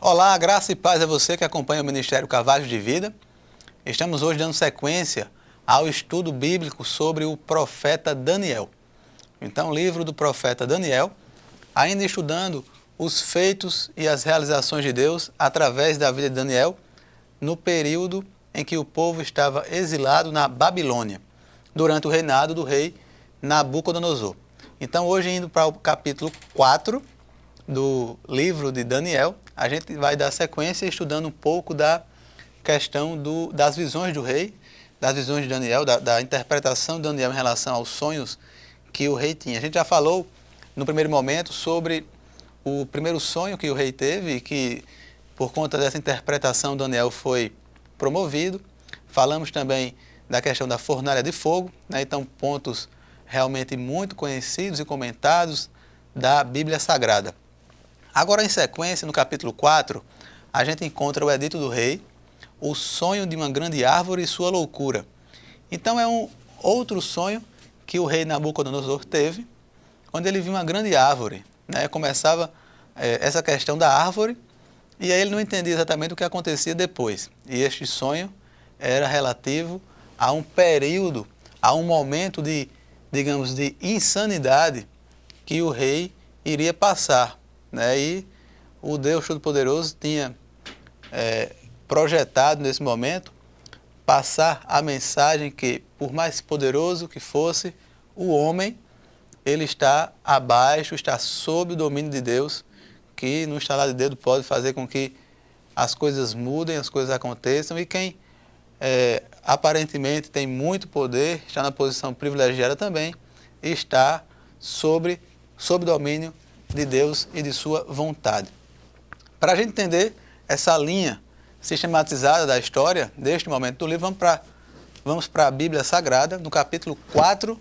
Olá, graça e paz a você que acompanha o Ministério Carvalho de Vida. Estamos hoje dando sequência ao estudo bíblico sobre o profeta Daniel. Então, o livro do profeta Daniel, ainda estudando os feitos e as realizações de Deus através da vida de Daniel, no período em que o povo estava exilado na Babilônia, durante o reinado do rei Nabucodonosor. Então, hoje, indo para o capítulo 4 do livro de Daniel, a gente vai dar sequência estudando um pouco da questão das visões do rei, das visões de Daniel, da interpretação de Daniel em relação aos sonhos que o rei tinha. A gente já falou no primeiro momento sobre o primeiro sonho que o rei teve e que, por conta dessa interpretação, Daniel foi promovido. Falamos também da questão da fornalha de fogo, né? Então, pontos realmente muito conhecidos e comentados da Bíblia Sagrada. Agora, em sequência, no capítulo 4, a gente encontra o edito do rei, o sonho de uma grande árvore e sua loucura. Então, é um outro sonho que o rei Nabucodonosor teve, onde ele viu uma grande árvore, né? Começava essa questão da árvore, e aí ele não entendia exatamente o que acontecia depois. E este sonho era relativo a um período, a um momento de, digamos, de insanidade que o rei iria passar, né? E o Deus Todo-Poderoso tinha projetado nesse momento passar a mensagem que, por mais poderoso que fosse o homem, ele está abaixo, está sob o domínio de Deus, que no estalar de dedo pode fazer com que as coisas mudem, as coisas aconteçam, e quem aparentemente tem muito poder, está na posição privilegiada também, está sob domínio de Deus e de sua vontade. Para a gente entender essa linha sistematizada da história, deste momento do livro, vamos para a Bíblia Sagrada, no capítulo 4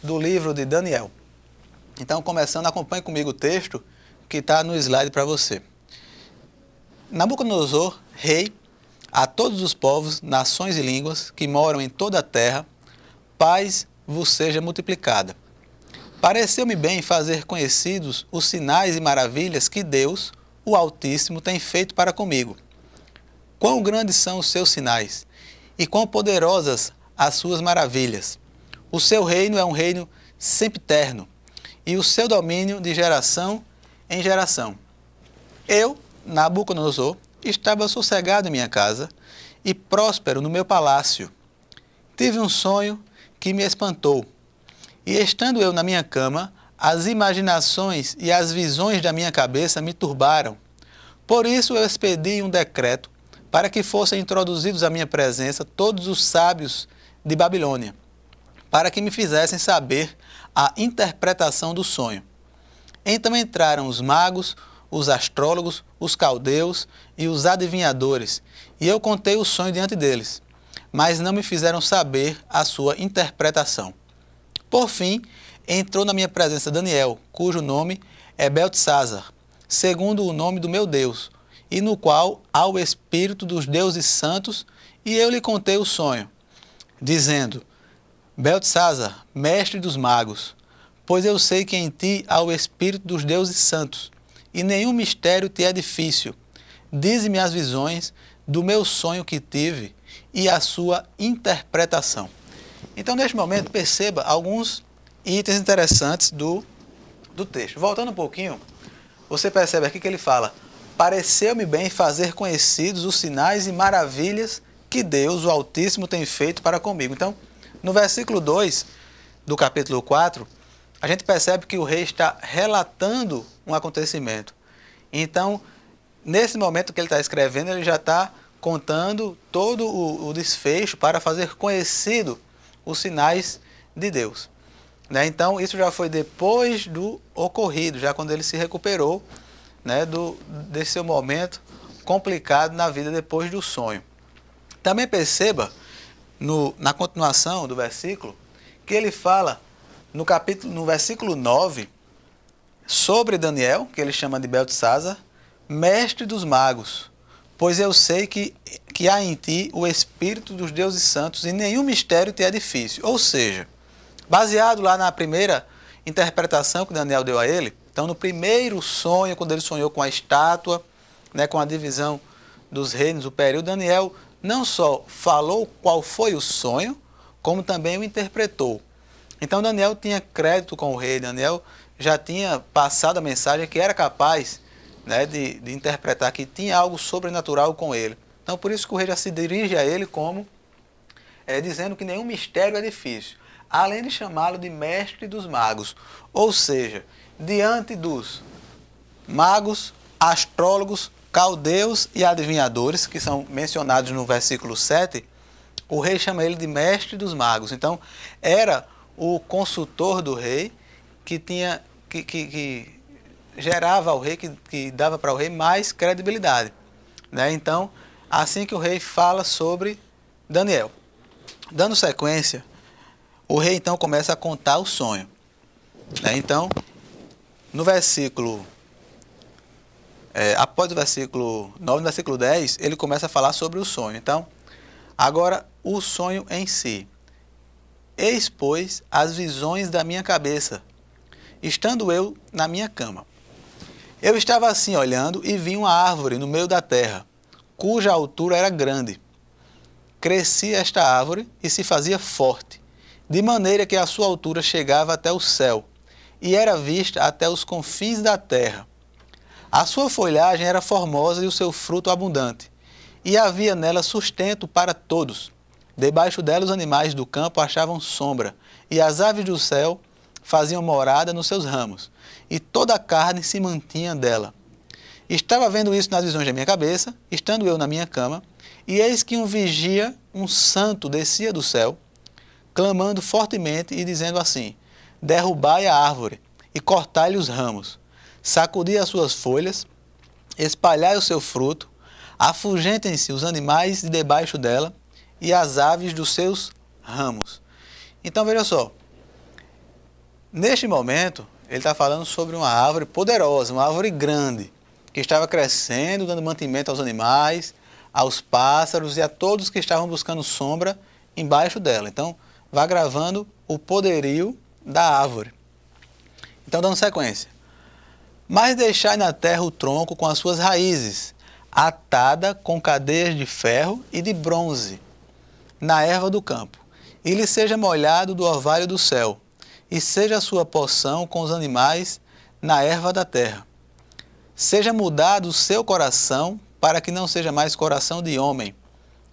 do livro de Daniel. Então, começando, acompanhe comigo o texto que está no slide para você. Nabucodonosor, rei, a todos os povos, nações e línguas que moram em toda a terra, paz vos seja multiplicada. Pareceu-me bem fazer conhecidos os sinais e maravilhas que Deus, o Altíssimo, tem feito para comigo. Quão grandes são os seus sinais, e quão poderosas as suas maravilhas. O seu reino é um reino sempiterno, e o seu domínio de geração em geração. Eu, Nabucodonosor, estava sossegado em minha casa e próspero no meu palácio. Tive um sonho que me espantou. E estando eu na minha cama, as imaginações e as visões da minha cabeça me turbaram. Por isso eu expedi um decreto para que fossem introduzidos à minha presença todos os sábios de Babilônia, para que me fizessem saber a interpretação do sonho. Então entraram os magos, os astrólogos, os caldeus e os adivinhadores, e eu contei o sonho diante deles, mas não me fizeram saber a sua interpretação. Por fim, entrou na minha presença Daniel, cujo nome é Beltesazar, segundo o nome do meu Deus, e no qual há o espírito dos deuses santos, e eu lhe contei o sonho, dizendo: Beltesazar, mestre dos magos, pois eu sei que em ti há o espírito dos deuses santos, e nenhum mistério te é difícil. Dize-me as visões do meu sonho que tive e a sua interpretação. Então, neste momento, perceba alguns itens interessantes do texto. Voltando um pouquinho, você percebe aqui que ele fala: pareceu-me bem fazer conhecidos os sinais e maravilhas que Deus, o Altíssimo, tem feito para comigo. Então, no versículo 2 do capítulo 4, a gente percebe que o rei está relatando um acontecimento. Então, nesse momento que ele está escrevendo, ele já está contando todo o desfecho para fazer conhecido os sinais de Deus, né? Então, isso já foi depois do ocorrido, já quando ele se recuperou, né, desse seu momento complicado na vida depois do sonho. Também perceba, na continuação do versículo, que ele fala no versículo 9, sobre Daniel, que ele chama de Beltesazar, mestre dos magos, pois eu sei que há em ti o espírito dos deuses santos e nenhum mistério te é difícil. Ou seja, baseado lá na primeira interpretação que Daniel deu a ele, então no primeiro sonho, quando ele sonhou com a estátua, né, com a divisão dos reinos, o período, Daniel não só falou qual foi o sonho, como também o interpretou. Então Daniel tinha crédito com o rei, Daniel já tinha passado a mensagem que era capaz, né, de interpretar, que tinha algo sobrenatural com ele. Então por isso que o rei já se dirige a ele como dizendo que nenhum mistério é difícil, além de chamá-lo de mestre dos magos. Ou seja, diante dos magos, astrólogos, caldeus e adivinhadores, que são mencionados no versículo 7, o rei chama ele de mestre dos magos. Então, era o consultor do rei que tinha que gerava ao rei, que dava para o rei mais credibilidade, né? Então, assim que o rei fala sobre Daniel. Dando sequência, o rei então começa a contar o sonho, né? Então, no versículo após o versículo 9, no versículo 10, ele começa a falar sobre o sonho. Então, agora o sonho em si. Eis, pois, as visões da minha cabeça, estando eu na minha cama. Eu estava assim olhando e vi uma árvore no meio da terra, cuja altura era grande. Crescia esta árvore e se fazia forte, de maneira que a sua altura chegava até o céu, e era vista até os confins da terra. A sua folhagem era formosa e o seu fruto abundante, e havia nela sustento para todos. Debaixo dela os animais do campo achavam sombra, e as aves do céu faziam morada nos seus ramos, e toda a carne se mantinha dela. Estava vendo isso nas visões da minha cabeça, estando eu na minha cama, e eis que um vigia, um santo, descia do céu, clamando fortemente e dizendo assim: derrubai a árvore e cortai-lhe os ramos, sacudi as suas folhas, espalhai o seu fruto, afugentem-se os animais de debaixo dela e as aves dos seus ramos. Então veja só, neste momento ele está falando sobre uma árvore poderosa, uma árvore grande, que estava crescendo, dando mantimento aos animais, aos pássaros e a todos que estavam buscando sombra embaixo dela. Então vai gravando o poderio da árvore. Então dando sequência. Mas deixai na terra o tronco com as suas raízes, atada com cadeias de ferro e de bronze, na erva do campo, e lhe seja molhado do orvalho do céu, e seja a sua porção com os animais na erva da terra. Seja mudado o seu coração, para que não seja mais coração de homem,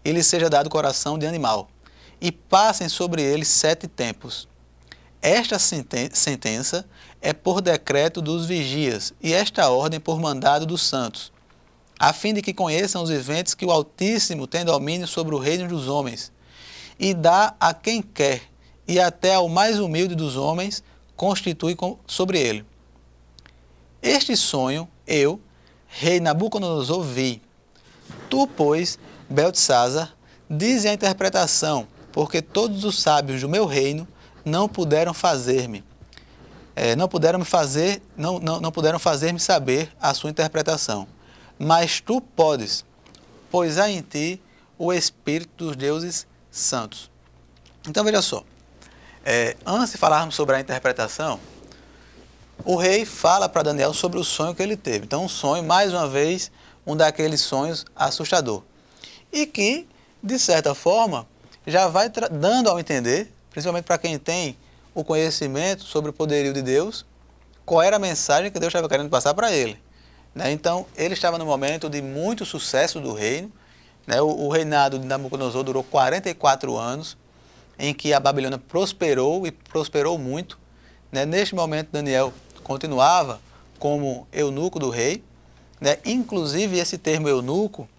e lhe seja dado coração de animal, e passem sobre ele 7 tempos. Esta sentença é por decreto dos vigias, e esta ordem por mandado dos santos, a fim de que conheçam os viventes que o Altíssimo tem domínio sobre o reino dos homens, e dá a quem quer, e até ao mais humilde dos homens constitui sobre ele. Este sonho eu, rei Nabucodonosor, vi. Tu, pois, Beltesazar, dize a interpretação, porque todos os sábios do meu reino não puderam fazer-me saber a sua interpretação. Mas tu podes, pois há em ti o Espírito dos deuses santos. Então veja só, antes de falarmos sobre a interpretação, o rei fala para Daniel sobre o sonho que ele teve. Então um sonho, mais uma vez, um daqueles sonhos assustador. E que, de certa forma, já vai dando ao entender, principalmente para quem tem o conhecimento sobre o poderio de Deus, qual era a mensagem que Deus estava querendo passar para ele, né? Então, ele estava no momento de muito sucesso do reino, né? O reinado de Nabucodonosor durou 44 anos, em que a Babilônia prosperou e prosperou muito, né? Neste momento, Daniel continuava como eunuco do rei, né? Inclusive, esse termo eunuco,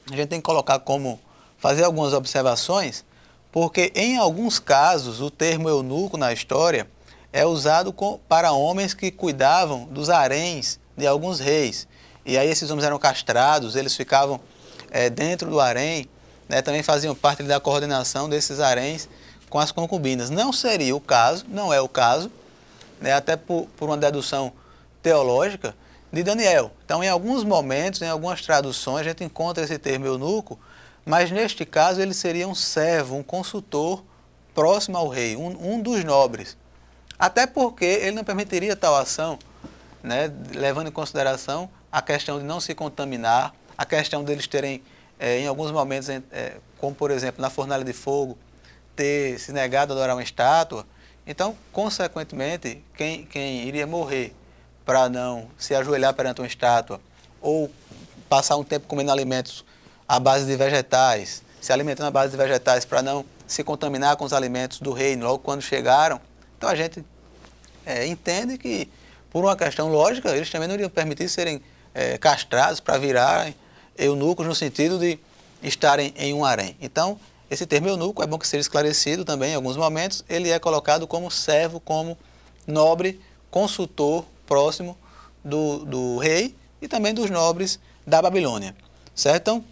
a gente tem que colocar como, fazer algumas observações, porque em alguns casos o termo eunuco na história é usado para homens que cuidavam dos haréns de alguns reis. E aí esses homens eram castrados, eles ficavam dentro do harém, né? Também faziam parte da coordenação desses haréns com as concubinas. Não seria o caso, não é o caso, né? Até por uma dedução teológica de Daniel. Então, em alguns momentos, em algumas traduções, a gente encontra esse termo eunuco, mas neste caso ele seria um servo, um consultor próximo ao rei, um dos nobres. Até porque ele não permitiria tal ação, né, levando em consideração a questão de não se contaminar, a questão deles terem, em alguns momentos, como por exemplo na fornalha de fogo, ter se negado a adorar uma estátua. Então, consequentemente, quem iria morrer para não se ajoelhar perante uma estátua ou passar um tempo comendo alimentos à base de vegetais, se alimentando à base de vegetais para não se contaminar com os alimentos do reino logo quando chegaram. Então a gente entende que, por uma questão lógica, eles também não iriam permitir serem castrados para virarem eunucos no sentido de estarem em um harém. Então, esse termo eunuco é bom que seja esclarecido também em alguns momentos. Ele é colocado como servo, como nobre, consultor próximo do rei e também dos nobres da Babilônia. Certo? Então,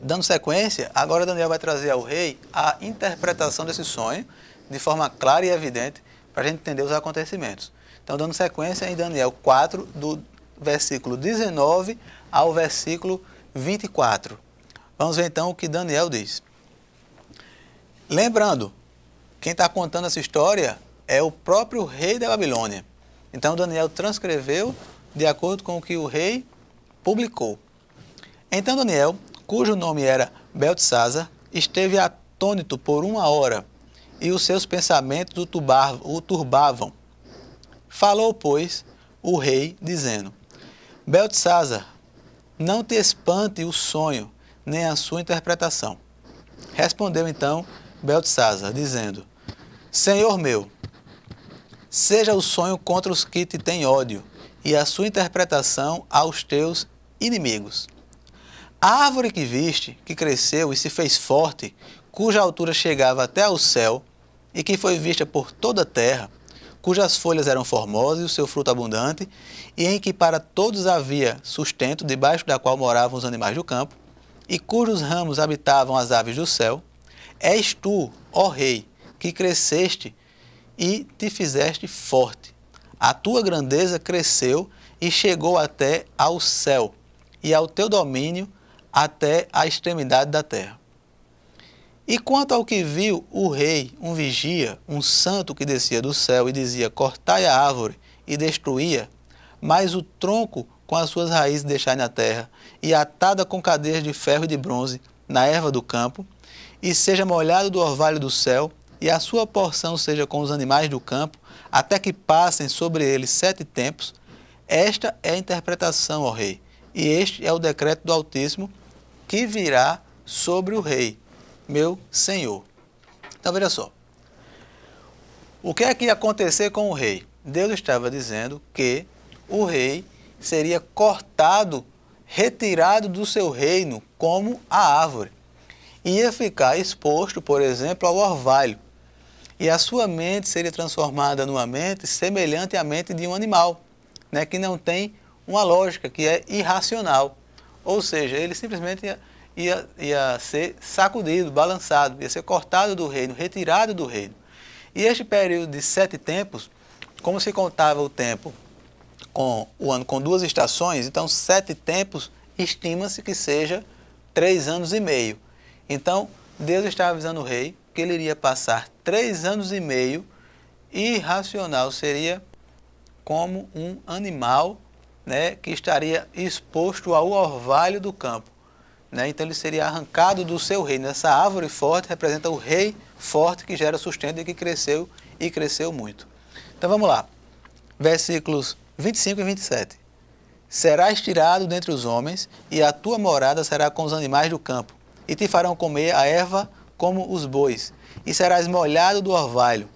dando sequência, agora Daniel vai trazer ao rei a interpretação desse sonho de forma clara e evidente para a gente entender os acontecimentos. Então, dando sequência em Daniel 4, do versículo 19 ao versículo 24. Vamos ver então o que Daniel diz. Lembrando, quem está contando essa história é o próprio rei da Babilônia. Então, Daniel transcreveu de acordo com o que o rei publicou. Então, Daniel, cujo nome era Beltesazar, esteve atônito por 1 hora, e os seus pensamentos o turbavam. Falou, pois, o rei, dizendo: Beltesazar, não te espante o sonho, nem a sua interpretação. Respondeu então Beltesazar, dizendo: Senhor meu, seja o sonho contra os que te têm ódio, e a sua interpretação aos teus inimigos. A árvore que viste, que cresceu e se fez forte, cuja altura chegava até ao céu, e que foi vista por toda a terra, cujas folhas eram formosas e o seu fruto abundante, e em que para todos havia sustento, debaixo da qual moravam os animais do campo, e cujos ramos habitavam as aves do céu, és tu, ó rei, que cresceste e te fizeste forte. A tua grandeza cresceu e chegou até ao céu, e ao teu domínio até a extremidade da terra. E quanto ao que viu o rei, um vigia, um santo que descia do céu e dizia: cortai a árvore, e destruía, mas o tronco com as suas raízes deixai na terra, e atada com cadeias de ferro e de bronze na erva do campo, e seja molhado do orvalho do céu, e a sua porção seja com os animais do campo, até que passem sobre ele 7 tempos. Esta é a interpretação, ó rei, e este é o decreto do Altíssimo que virá sobre o rei, meu senhor. Então veja só, o que é que ia acontecer com o rei? Deus estava dizendo que o rei seria cortado, retirado do seu reino como a árvore. Ia ficar exposto, por exemplo, ao orvalho. E a sua mente seria transformada numa mente semelhante à mente de um animal, né, que não tem uma lógica, que é irracional. Ou seja, ele simplesmente ia ser sacudido, balançado, ia ser cortado do reino, retirado do reino. E este período de 7 tempos, como se contava o tempo com o ano com 2 estações, então 7 tempos estima-se que seja 3 anos e meio. Então, Deus estava avisando o rei que ele iria passar 3 anos e meio irracional, seria como um animal, né, que estaria exposto ao orvalho do campo. Né? Então ele seria arrancado do seu reino. Essa árvore forte representa o rei forte que gera sustento e que cresceu e cresceu muito. Então vamos lá, versículos 25 e 27. Serás tirado dentre os homens, e a tua morada será com os animais do campo, e te farão comer a erva como os bois, e serás molhado do orvalho.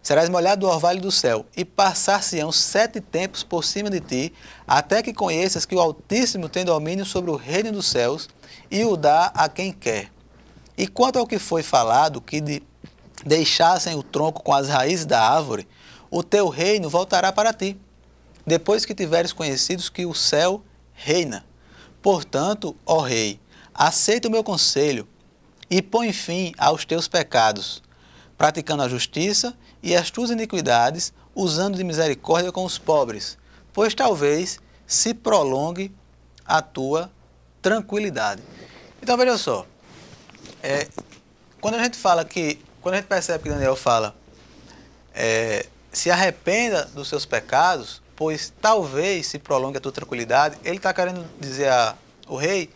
Serás molhado do orvalho do céu, e passar-se-ão 7 tempos por cima de ti, até que conheças que o Altíssimo tem domínio sobre o reino dos céus, e o dá a quem quer. E quanto ao que foi falado, que deixassem o tronco com as raízes da árvore, o teu reino voltará para ti, depois que tiveres conhecido que o céu reina. Portanto, ó rei, aceita o meu conselho, e põe fim aos teus pecados, praticando a justiça e as tuas iniquidades, usando de misericórdia com os pobres, pois talvez se prolongue a tua tranquilidade. Então veja só, quando a gente percebe que Daniel fala, se arrependa dos seus pecados, pois talvez se prolongue a tua tranquilidade. Ele está querendo dizer ao rei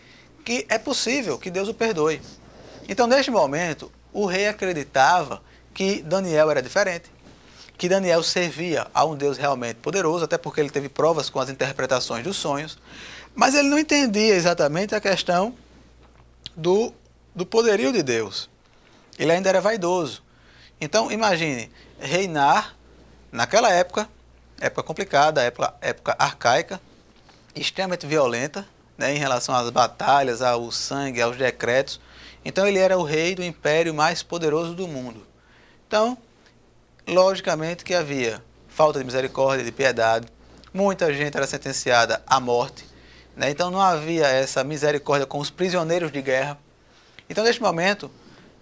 que é possível que Deus o perdoe. Então, neste momento, o rei acreditava que Daniel era diferente, que Daniel servia a um Deus realmente poderoso, até porque ele teve provas com as interpretações dos sonhos, mas ele não entendia exatamente a questão do poderio de Deus. Ele ainda era vaidoso. Então, imagine, reinar naquela época complicada, época arcaica, extremamente violenta, né, em relação às batalhas, ao sangue, aos decretos. Então, ele era o rei do império mais poderoso do mundo. Então, logicamente que havia falta de misericórdia, de piedade, muita gente era sentenciada à morte, né? Então não havia essa misericórdia com os prisioneiros de guerra. Então, neste momento,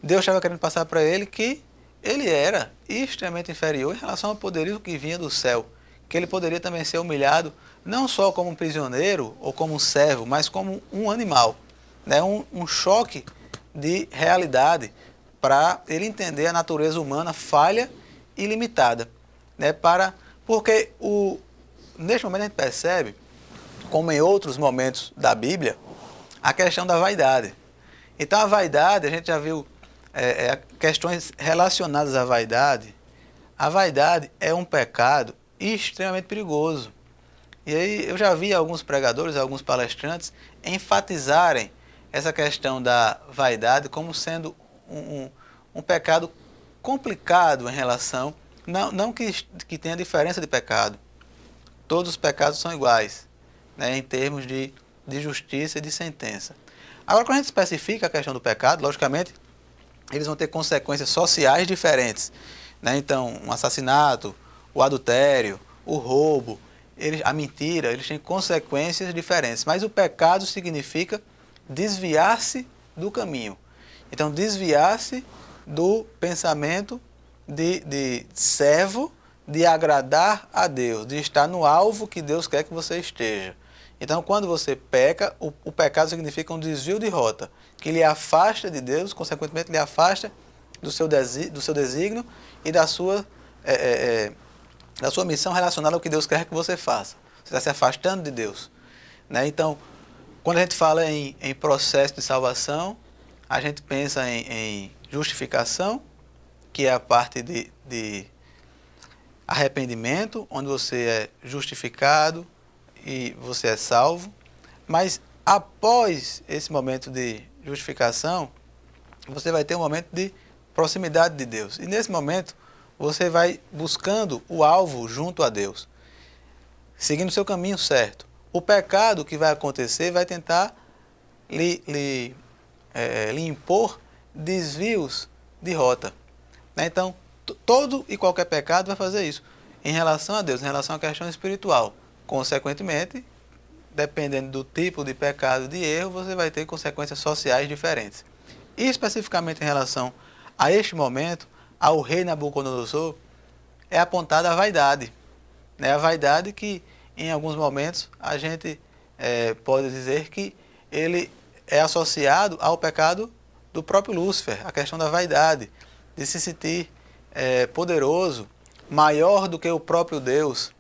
Deus estava querendo passar para ele que ele era extremamente inferior em relação ao poderio que vinha do céu, que ele poderia também ser humilhado, não só como um prisioneiro ou como um servo, mas como um animal, né? Um choque de realidade para ele entender a natureza humana falha e limitada, né? Porque neste momento a gente percebe, como em outros momentos da Bíblia, a questão da vaidade. Então a vaidade, a gente já viu questões relacionadas à vaidade. A vaidade é um pecado extremamente perigoso. E aí eu já vi alguns pregadores, alguns palestrantes enfatizarem essa questão da vaidade como sendo um pecado complicado em relação, não que tenha diferença de pecado. Todos os pecados são iguais, né, em termos de justiça e de sentença. Agora, quando a gente especifica a questão do pecado, logicamente, eles vão ter consequências sociais diferentes, né? Então, um assassinato, o adultério, o roubo, a mentira, eles têm consequências diferentes. Mas o pecado significa desviar-se do caminho. Então, desviar-se do pensamento de servo, de agradar a Deus, de estar no alvo que Deus quer que você esteja. Então, quando você peca, o pecado significa um desvio de rota, que lhe afasta de Deus, consequentemente lhe afasta do seu desígnio e da sua missão relacionada ao que Deus quer que você faça. Você está se afastando de Deus, né? Então, quando a gente fala em processo de salvação, a gente pensa em justificação, que é a parte de arrependimento, onde você é justificado e você é salvo. Mas após esse momento de justificação, você vai ter um momento de proximidade de Deus. E nesse momento, você vai buscando o alvo junto a Deus, seguindo o seu caminho certo. O pecado que vai acontecer vai tentar lhe impor desvios de rota, né? Então, todo e qualquer pecado vai fazer isso em relação a Deus, em relação à questão espiritual. Consequentemente, dependendo do tipo de pecado, de erro, você vai ter consequências sociais diferentes. E especificamente em relação a este momento, ao rei Nabucodonosor, é apontada a vaidade, né? A vaidade que, em alguns momentos, a gente pode dizer que ele é associado ao pecado do próprio Lúcifer, a questão da vaidade, de se sentir poderoso, maior do que o próprio Deus.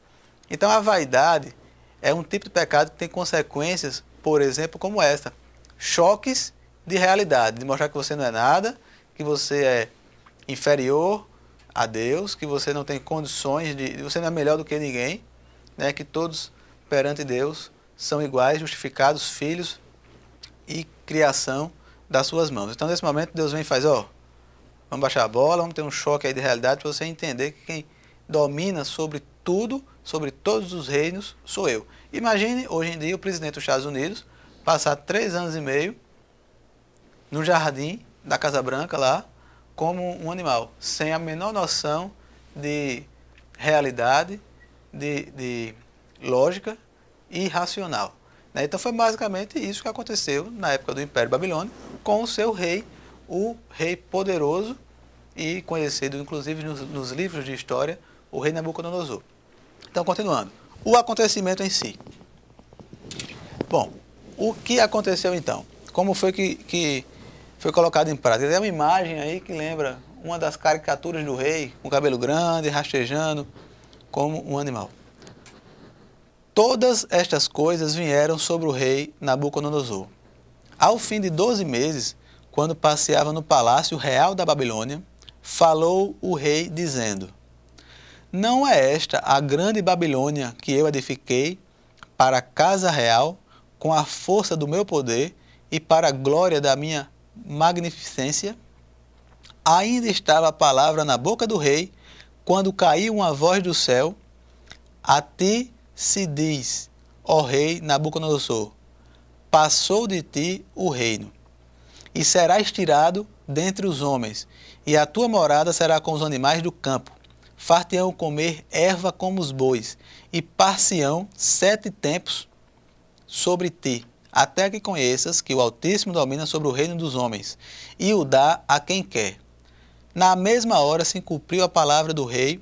Então a vaidade é um tipo de pecado que tem consequências, por exemplo, como esta: choques de realidade, de mostrar que você não é nada, que você é inferior a Deus, que você não tem condições você não é melhor do que ninguém, né? Que todos perante Deus são iguais, justificados, filhos e criação das suas mãos. Então, nesse momento, Deus vem e faz, vamos baixar a bola, vamos ter um choque aí de realidade para você entender que quem domina sobre tudo, sobre todos os reinos, sou eu. Imagine, hoje em dia, o presidente dos Estados Unidos passar 3 anos e meio no jardim da Casa Branca lá, como um animal, sem a menor noção de realidade, de lógica e racional, né? Então foi basicamente isso que aconteceu na época do Império Babilônico com o seu rei, o rei poderoso e conhecido inclusive nos livros de história, o rei Nabucodonosor. Então, continuando, o acontecimento em si. Bom, o que aconteceu então? Como foi que foi colocado em prática? Tem uma imagem aí que lembra uma das caricaturas do rei, com cabelo grande, rastejando, como um animal. Todas estas coisas vieram sobre o rei Nabucodonosor. Ao fim de 12 meses, quando passeava no palácio real da Babilônia, falou o rei dizendo: Não é esta a grande Babilônia que eu edifiquei para a casa real, com a força do meu poder e para a glória da minha magnificência? Ainda estava a palavra na boca do rei, quando caiu uma voz do céu: A ti se diz, ó rei Nabucodonosor, passou de ti o reino, e serás tirado dentre os homens, e a tua morada será com os animais do campo. Far-te-ão comer erva como os bois, e par-se-ão 7 tempos sobre ti, até que conheças que o Altíssimo domina sobre o reino dos homens, e o dá a quem quer. Na mesma hora se cumpriu a palavra do rei,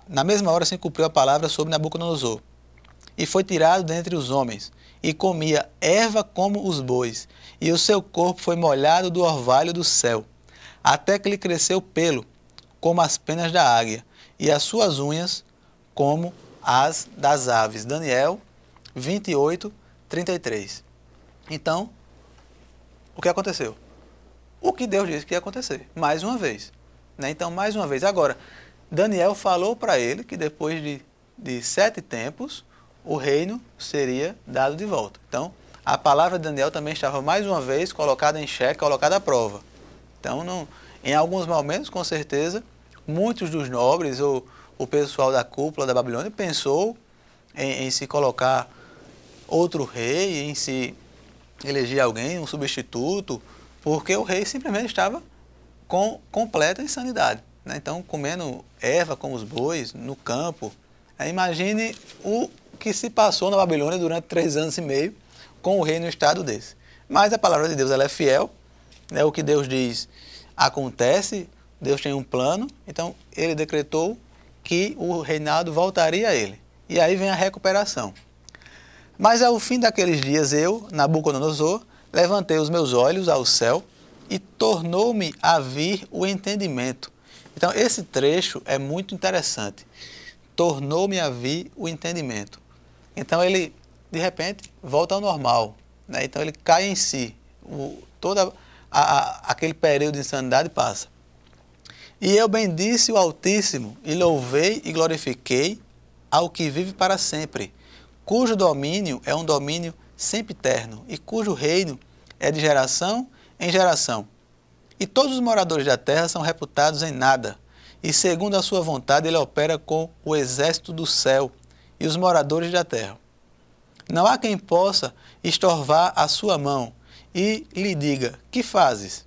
na mesma hora se cumpriu a palavra sobre Nabucodonosor, e foi tirado dentre os homens, e comia erva como os bois, e o seu corpo foi molhado do orvalho do céu, até que lhe cresceu pelo, como as penas da águia, e as suas unhas como as das aves. Daniel 28, 33. Então, o que aconteceu? O que Deus disse que ia acontecer, mais uma vez. Então, mais uma vez. Agora, Daniel falou para ele que depois de 7 tempos, o reino seria dado de volta. Então, a palavra de Daniel também estava mais uma vez colocada em xeque, colocada à prova. Então, em alguns momentos, com certeza, muitos dos nobres ou o pessoal da cúpula da Babilônia pensou em se colocar outro rei, em se eleger alguém, um substituto, porque o rei simplesmente estava com completa insanidade. Então, comendo erva como os bois, no campo. Imagine o que se passou na Babilônia durante 3 anos e meio com o rei no estado desse. Mas a palavra de Deus ela é fiel, o que Deus diz acontece, Deus tem um plano, então ele decretou que o reinado voltaria a ele. E aí vem a recuperação. Mas ao fim daqueles dias eu, Nabucodonosor, levantei os meus olhos ao céu e tornou-me a vir o entendimento. Então, esse trecho é muito interessante. Tornou-me a vir o entendimento. Então, ele, de repente, volta ao normal. Então, ele cai em si. Todo aquele período de insanidade passa. E eu bendisse o Altíssimo, e louvei e glorifiquei ao que vive para sempre, cujo domínio é um domínio sempre eterno, e cujo reino é de geração em geração. E todos os moradores da terra são reputados em nada, e segundo a sua vontade ele opera com o exército do céu e os moradores da terra. Não há quem possa estorvar a sua mão e lhe diga: que fazes?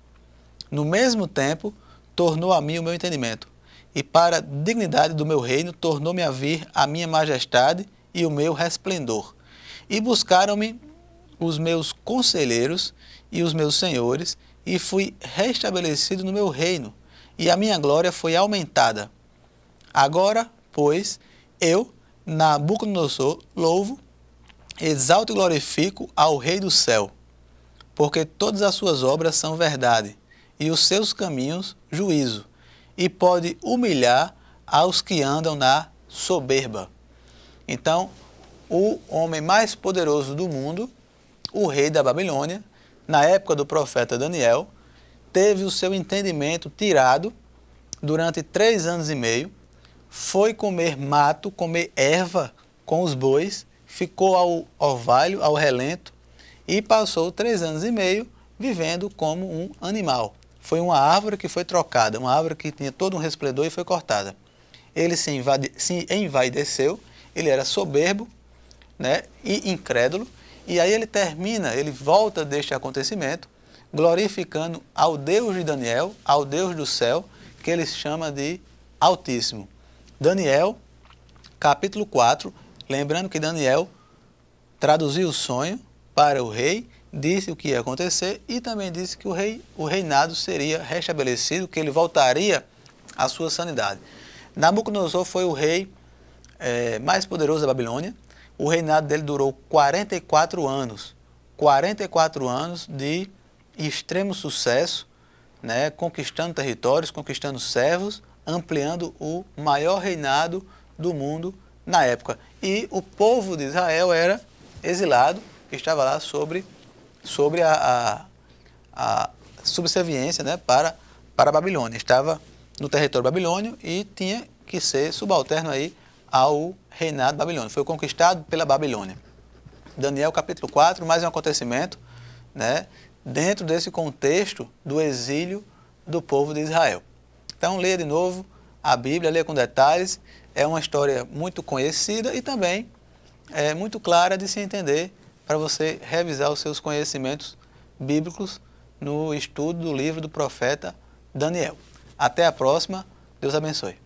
No mesmo tempo, tornou a mim o meu entendimento, e para a dignidade do meu reino tornou-me a vir a minha majestade e o meu resplendor. E buscaram-me os meus conselheiros e os meus senhores, e fui restabelecido no meu reino, e a minha glória foi aumentada. Agora, pois, eu, Nabucodonosor, louvo, exalto e glorifico ao Rei do céu, porque todas as suas obras são verdade, e os seus caminhos juízo, e pode humilhar aos que andam na soberba. Então, o homem mais poderoso do mundo, o rei da Babilônia, na época do profeta Daniel, teve o seu entendimento tirado durante 3 anos e meio, foi comer mato, comer erva com os bois, ficou ao orvalho, ao relento, e passou 3 anos e meio vivendo como um animal. Foi uma árvore que foi trocada, uma árvore que tinha todo um resplendor e foi cortada. Ele se envaideceu, ele era soberbo, e incrédulo, e aí ele termina, ele volta deste acontecimento, glorificando ao Deus de Daniel, ao Deus do céu, que ele chama de Altíssimo. Daniel, capítulo 4, lembrando que Daniel traduziu o sonho para o rei, disse o que ia acontecer e também disse que o reinado seria restabelecido, que ele voltaria à sua sanidade. Nabucodonosor foi o rei mais poderoso da Babilônia. O reinado dele durou 44 anos. 44 anos de extremo sucesso, conquistando territórios, conquistando servos, ampliando o maior reinado do mundo na época. E o povo de Israel era exilado, estava lá sobre a subserviência, né, para a Babilônia. Estava no território babilônio e tinha que ser subalterno aí ao reinado babilônio. Foi conquistado pela Babilônia. Daniel capítulo 4, mais um acontecimento, né, dentro desse contexto do exílio do povo de Israel. Então leia de novo a Bíblia, leia com detalhes. É uma história muito conhecida e também é muito clara de se entender para você revisar os seus conhecimentos bíblicos no estudo do livro do profeta Daniel. Até a próxima. Deus abençoe.